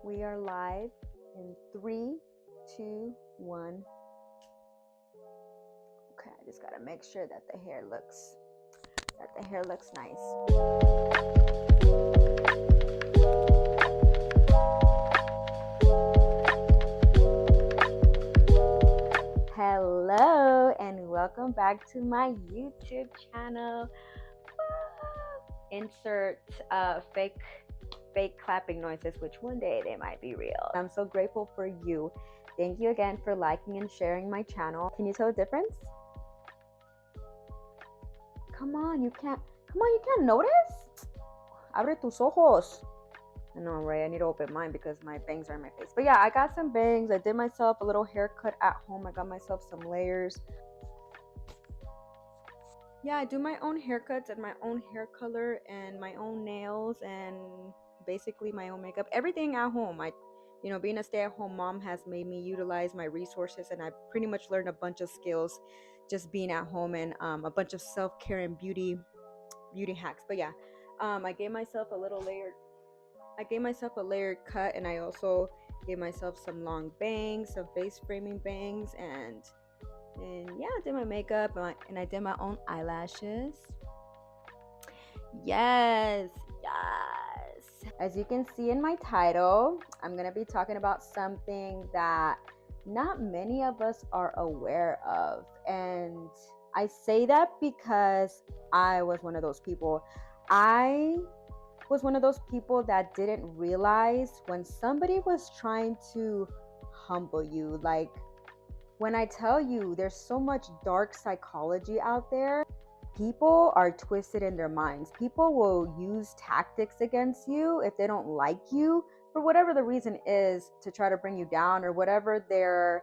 We are live in 3, 2, 1. Okay, I just gotta make sure that the hair looks nice. Hello and welcome back to my YouTube channel. Insert fake clapping noises, which one day they might be real. I'm so grateful for you. Thank you again for liking and sharing my channel. Can you tell the difference? Come on, you can't notice? Abre tus ojos. I know, right? I need to open mine because my bangs are in my face. But yeah, I got some bangs. I did myself a little haircut at home. I got myself some layers. Yeah, I do my own haircuts and my own hair color and my own nails and basically my own makeup. Everything at home. Being a stay-at-home mom has made me utilize my resources, and I pretty much learned a bunch of skills just being at home, and a bunch of self-care and beauty hacks. But yeah, I gave myself a layered cut, and I also gave myself some long bangs, some face framing bangs, and yeah, I did my makeup and I did my own eyelashes. Yes. As you can see in my title, I'm gonna be talking about something that not many of us are aware of, and I say that because I was one of those people. I was one of those people that didn't realize when somebody was trying to humble you. Like, when I tell you there's so much dark psychology out there, people are twisted in their minds. People will use tactics against you if they don't like you for whatever the reason is, to try to bring you down, or whatever their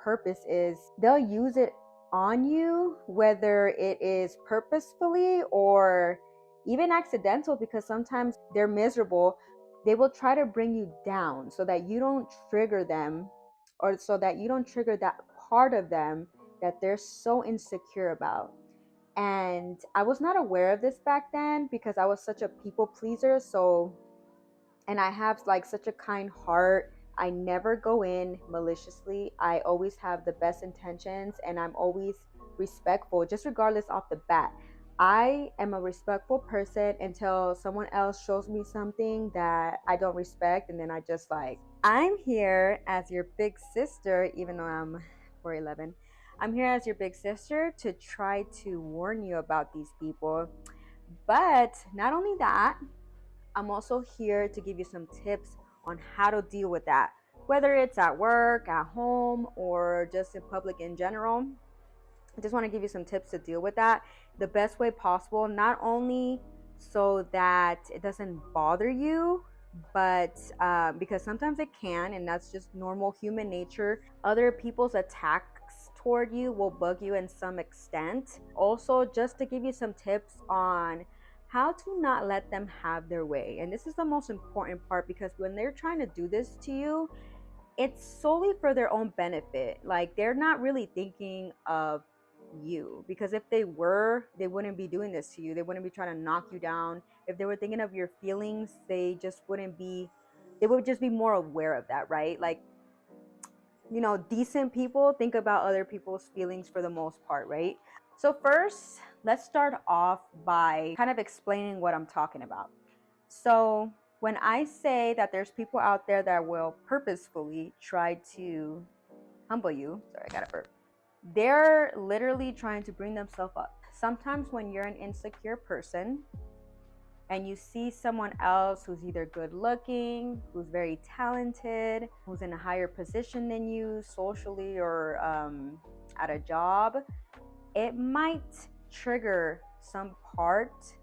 purpose is. They'll use it on you, whether it is purposefully or even accidental, because sometimes they're miserable. They will try to bring you down so that you don't trigger them, or so that you don't trigger that part of them that they're so insecure about. And I was not aware of this back then because I was such a people pleaser. And I have like such a kind heart. I never go in maliciously. I always have the best intentions, and I'm always respectful, just regardless off the bat. I am a respectful person until someone else shows me something that I don't respect, and then I'm here as your big sister, even though I'm 4'11". I'm here as your big sister to try to warn you about these people. But not only that, I'm also here to give you some tips on how to deal with that, whether it's at work, at home, or just in public in general. I just want to give you some tips to deal with that the best way possible, not only so that it doesn't bother you, but because sometimes it can, and that's just normal human nature. Other people's attacks toward you will bug you in some extent. Also, just to give you some tips on how to not let them have their way. And this is the most important part, because when they're trying to do this to you, it's solely for their own benefit. Like, they're not really thinking of you, because if they were, they wouldn't be doing this to you. They wouldn't be trying to knock you down. If they were thinking of your feelings, they would just be more aware of that, right? Like, decent people think about other people's feelings for the most part, right? So first, let's start off by kind of explaining what I'm talking about. So when I say that there's people out there that will purposefully try to humble you, sorry, I got a burp. They're literally trying to bring themselves up. Sometimes when you're an insecure person and you see someone else who's either good looking, who's very talented, who's in a higher position than you socially, or at a job, it might trigger some part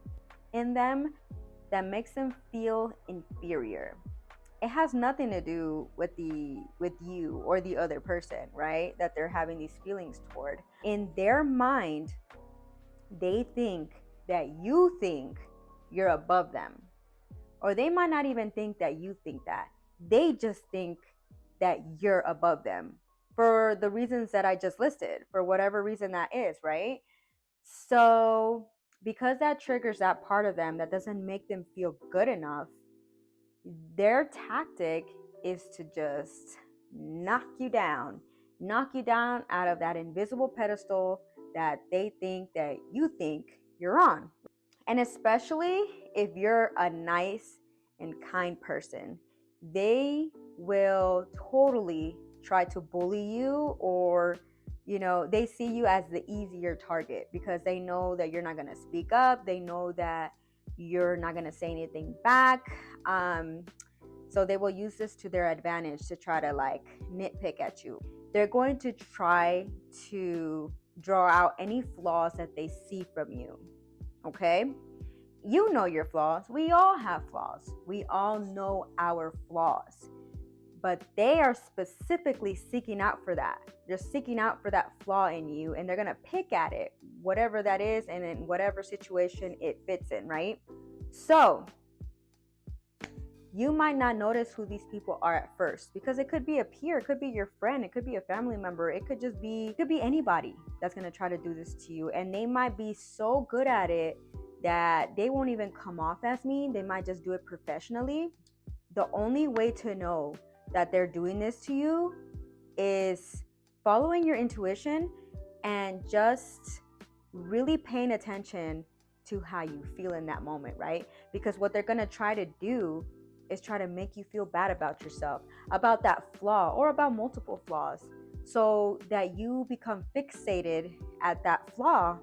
in them that makes them feel inferior. It has nothing to do with you or the other person, right? That they're having these feelings toward. In their mind, they think that you think you're above them. Or they might not even think that you think that. They just think that you're above them for the reasons that I just listed, for whatever reason that is, right? So because that triggers that part of them that doesn't make them feel good enough, Their tactic is to just knock you down out of that invisible pedestal that they think that you think you're on. And especially if you're a nice and kind person, they will totally try to bully you, or they see you as the easier target because they know that you're not going to speak up. They know that you're not going to say anything back. So they will use this to their advantage to try to like nitpick at you. They're going to try to draw out any flaws that they see from you. Okay? You know your flaws. We all have flaws. We all know our flaws. But they are specifically seeking out for that. They're seeking out for that flaw in you, and they're going to pick at it, whatever that is, and in whatever situation it fits in, right? So you might not notice who these people are at first, because it could be a peer, it could be your friend, it could be a family member, it could be anybody that's going to try to do this to you. And they might be so good at it that they won't even come off as mean. They might just do it professionally. The only way to know that they're doing this to you is following your intuition and just really paying attention to how you feel in that moment, right? Because what they're going to try to do is try to make you feel bad about yourself, about that flaw, or about multiple flaws, so that you become fixated at that flaw,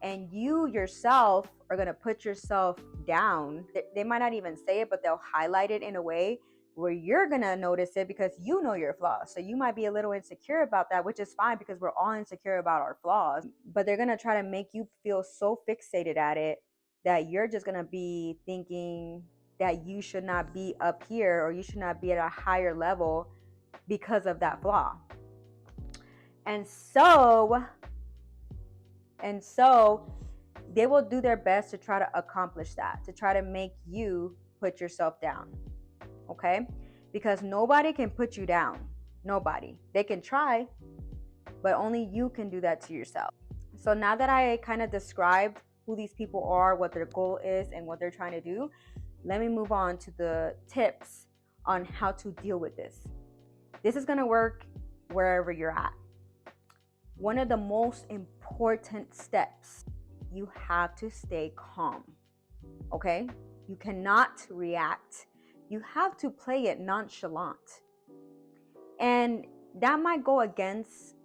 and you yourself are going to put yourself down. They might not even say it, but they'll highlight it in a way where you're going to notice it because you know your flaws. So you might be a little insecure about that, which is fine because we're all insecure about our flaws. But they're going to try to make you feel so fixated at it that you're just going to be thinking that you should not be up here, or you should not be at a higher level because of that flaw. And so they will do their best to try to accomplish that, to try to make you put yourself down. Okay? Because nobody can put you down. Nobody. They can try, but only you can do that to yourself. So now that I kind of described who these people are, what their goal is, and what they're trying to do, let me move on to the tips on how to deal with this. This is going to work wherever you're at. One of the most important steps, you have to stay calm. Okay? You cannot react. You have to play it nonchalant. And that might go against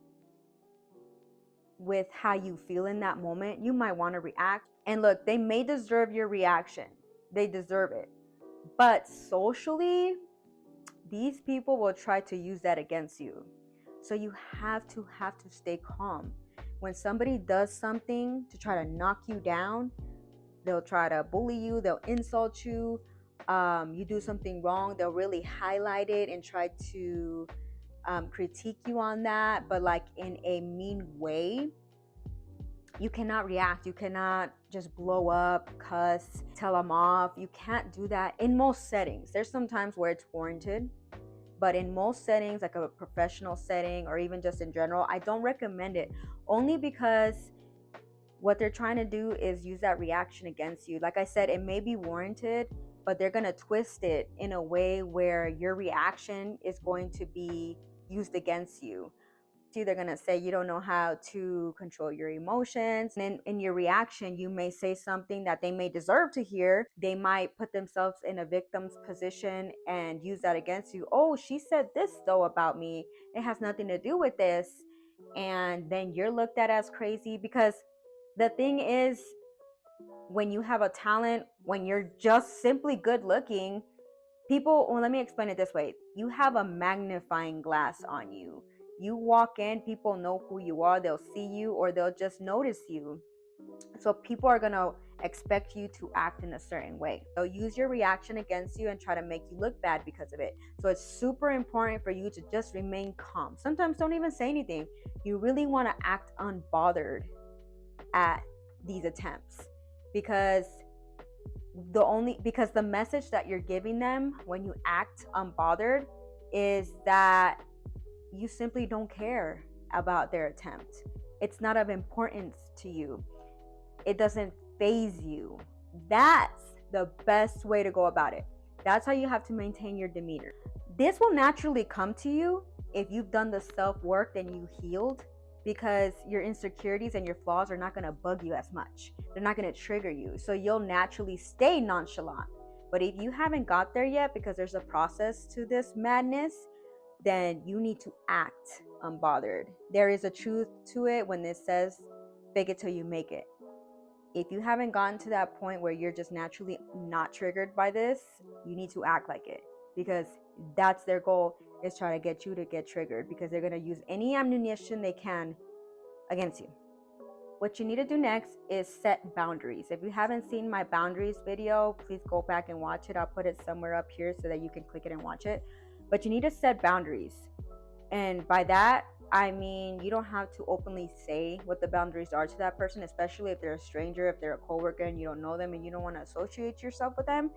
with how you feel in that moment. You might want to react. And look, they may deserve your reaction. They deserve it. But socially, these people will try to use that against you. So you have to stay calm. When somebody does something to try to knock you down, they'll try to bully you, they'll insult you. You do something wrong, they'll really highlight it and try to critique you on that, but like in a mean way. You cannot react. You cannot just blow up, cuss, tell them off. You can't do that in most settings. There's some times where it's warranted, but in most settings, like a professional setting or even just in general, I don't recommend it, only because what they're trying to do is use that reaction against you. Like I said, it may be warranted, but they're going to twist it in a way where your reaction is going to be used against you. They're going to say you don't know how to control your emotions. And in your reaction, you may say something that they may deserve to hear. They might put themselves in a victim's position and use that against you. Oh, she said this though about me. It has nothing to do with this. And then you're looked at as crazy, because the thing is, when you have a talent, when you're just simply good looking, well, let me explain it this way. You have a magnifying glass on you. You walk in, people know who you are. They'll see you, or they'll just notice you. So people are going to expect you to act in a certain way. They'll use your reaction against you and try to make you look bad because of it. So it's super important for you to just remain calm. Sometimes don't even say anything. You really want to act unbothered at these attempts, because the message that you're giving them when you act unbothered is that you simply don't care about their attempt. It's not of importance to you. It doesn't faze you. That's the best way to go about it. That's how you have to maintain your demeanor. This will naturally come to you if you've done the self-work and you healed, because your insecurities and your flaws are not going to bug you as much. They're not going to trigger you. So you'll naturally stay nonchalant. But if you haven't got there yet, because there's a process to this madness, then you need to act unbothered. There is a truth to it when it says, fake it till you make it. If you haven't gotten to that point where you're just naturally not triggered by this, you need to act like it, because that's their goal, is try to get you to get triggered, because they're going to use any ammunition they can against you. What you need to do next is set boundaries. If you haven't seen my boundaries video, please go back and watch it. I'll put it somewhere up here so that you can click it and watch it. But you need to set boundaries. And by that, I mean, you don't have to openly say what the boundaries are to that person, especially if they're a stranger, if they're a coworker and you don't know them and you don't want to associate yourself with them.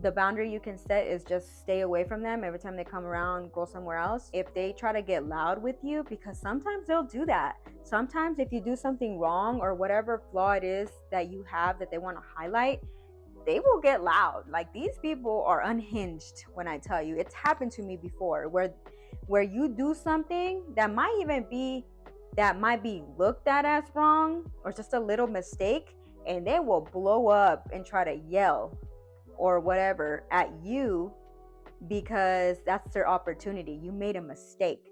The boundary you can set is just stay away from them. Every time they come around, go somewhere else. If they try to get loud with you, because sometimes they'll do that. Sometimes if you do something wrong or whatever flaw it is that you have that they want to highlight, they will get loud. Like, these people are unhinged. When I tell you, it's happened to me before, where you do something that might be looked at as wrong or just a little mistake, and they will blow up and try to yell or whatever at you, because that's their opportunity. You made a mistake.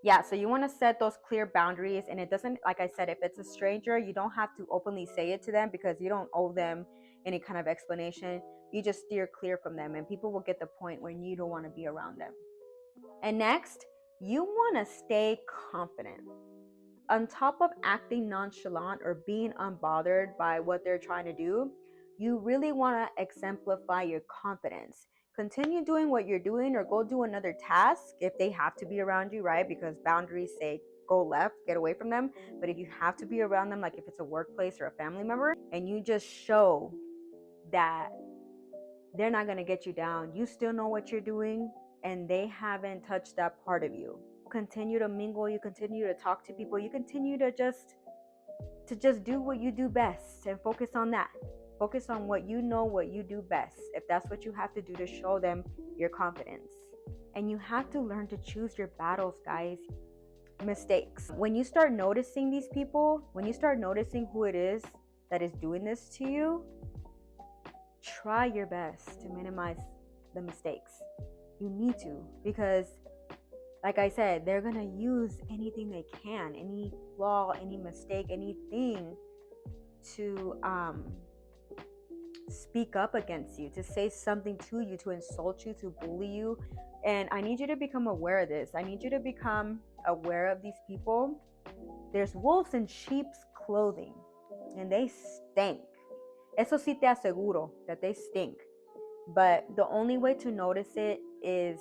Yeah, so you want to set those clear boundaries. And it doesn't, like I said, if it's a stranger, you don't have to openly say it to them, because you don't owe them any kind of explanation. You just steer clear from them, and people will get the point when you don't want to be around them. And next, you want to stay confident. On top of acting nonchalant or being unbothered by what they're trying to do, you really want to exemplify your confidence. Continue doing what you're doing, or go do another task if they have to be around you, right? Because boundaries say go left, get away from them. But if you have to be around them, like if it's a workplace or a family member, and you just show that they're not going to get you down, you still know what you're doing, and they haven't touched that part of you. Continue to mingle, you continue to talk to people, you continue to just do what you do best, and focus on that. Focus on what you know, what you do best, if that's what you have to do to show them your confidence. And you have to learn to choose your battles, guys. Mistakes. When you start noticing these people, when you start noticing who it is that is doing this to you, try your best to minimize the mistakes. You need to, because like I said, they're going to use anything they can, any flaw, any mistake, anything to speak up against you, to say something to you, to insult you, to bully you. And I need you to become aware of this. I need you to become aware of these people. There's wolves in sheep's clothing, and they stink. Eso sí te aseguro that they stink. But the only way to notice it is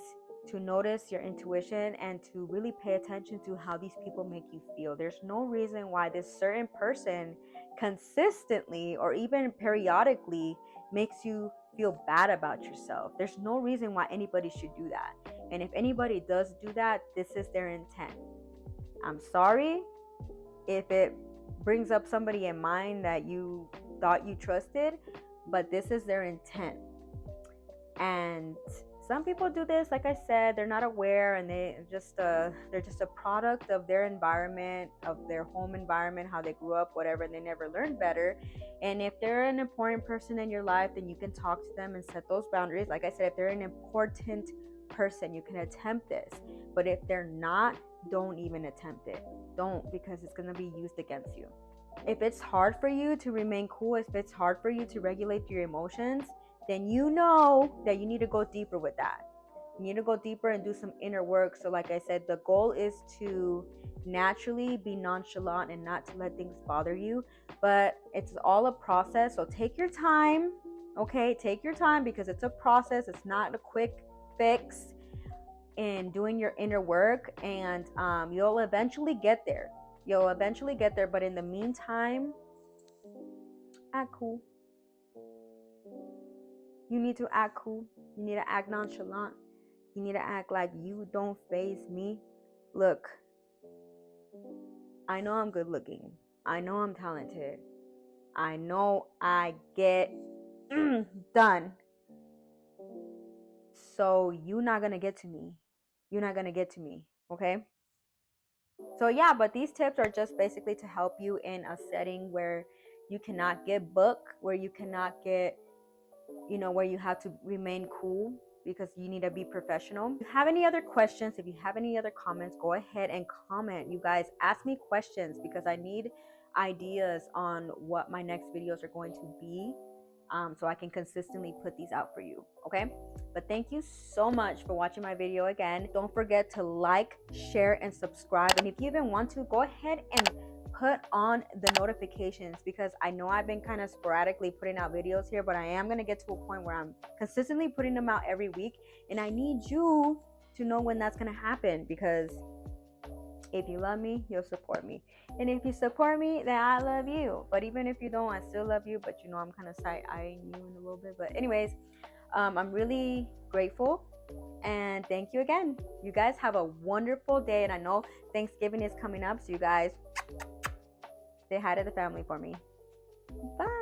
to notice your intuition and to really pay attention to how these people make you feel. There's no reason why this certain person consistently or even periodically makes you feel bad about yourself. There's no reason why anybody should do that. And if anybody does do that, this is their intent. I'm sorry if it brings up somebody in mind that you thought you trusted, but this is their intent. And some people do this, like I said, they're not aware, and they're just a product of their environment, of their home environment, how they grew up, whatever, and they never learned better. And if they're an important person in your life, then you can talk to them and set those boundaries. Like I said, if they're an important person, you can attempt this. But if they're not, don't even attempt it. Don't, because it's going to be used against you. If it's hard for you to remain cool, if it's hard for you to regulate your emotions, then you know that you need to go deeper with that. You need to go deeper and do some inner work. So like I said, the goal is to naturally be nonchalant and not to let things bother you. But it's all a process. So take your time, okay? Take your time, because it's a process. It's not a quick fix in doing your inner work. And you'll eventually get there. But in the meantime, act cool. You need to act cool. You need to act nonchalant. You need to act like you don't faze me. Look, I know I'm good looking. I know I'm talented. I know I get done. So you're not gonna get to me. You're not gonna get to me. Okay. So yeah, but these tips are just basically to help you in a setting where you cannot get booked, where you cannot get, where you have to remain cool because you need to be professional. If you have any other questions, if you have any other comments, go ahead and comment. You guys, ask me questions because I need ideas on what my next videos are going to be, so I can consistently put these out for you. Okay. But thank you so much for watching my video again. Don't forget to like, share, and subscribe. And if you even want to, go ahead and put on the notifications, because I know I've been kind of sporadically putting out videos here, but I am going to get to a point where I'm consistently putting them out every week. And I need you to know when that's going to happen, because if you love me, you'll support me. And if you support me, then I love you. But even if you don't, I still love you. But I'm kind of side-eyeing you in a little bit. But anyways, I'm really grateful. And thank you again. You guys have a wonderful day. And I know Thanksgiving is coming up. So you guys, say hi to the family for me. Bye.